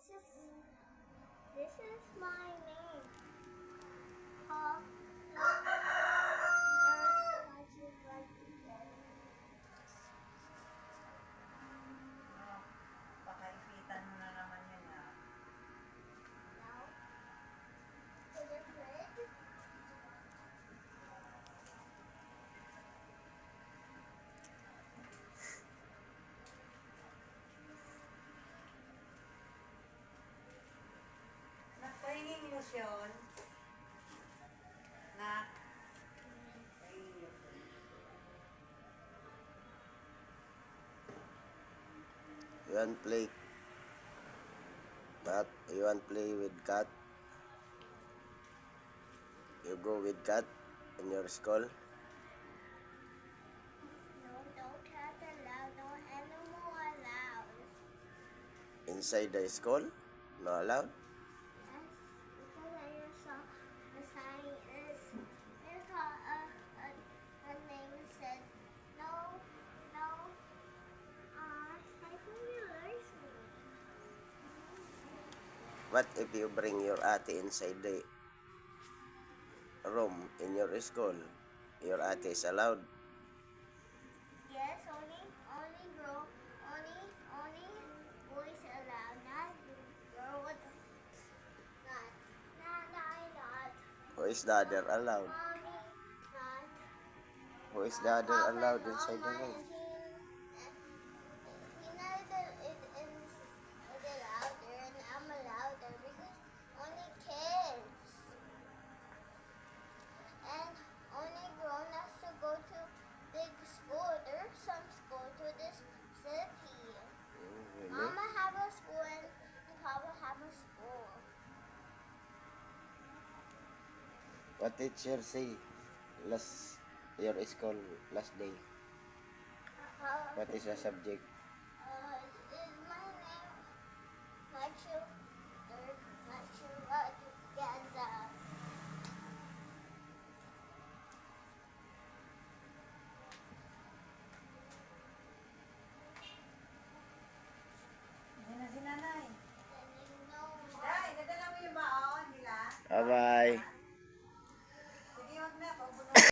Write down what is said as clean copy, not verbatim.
This is my name. Paul. Pakaipitan mo na naman yun ah. No. To the fridge. Nagpahingin mo siya yun. Na. Ay, You want play you want play with cat? You go with cat in your school? No, don't cat allowed. No animal allowed. Inside the school? No allowed? Yes, because I just saw the sign is there's a name said no, no. I think you learned me. What if you bring your ate inside the room in your school? Your ate is allowed? Yes, only boys allowed, not girl with not. Who is the other allowed? Mommy, not. Who is the other allowed inside the room? He neither is allowed there and I'm allowed there because only kids and only grown-ups to go to big school. There's some school to this city. Really? Mama have a school and Papa have a school. What teacher say your school last day? What is the subject?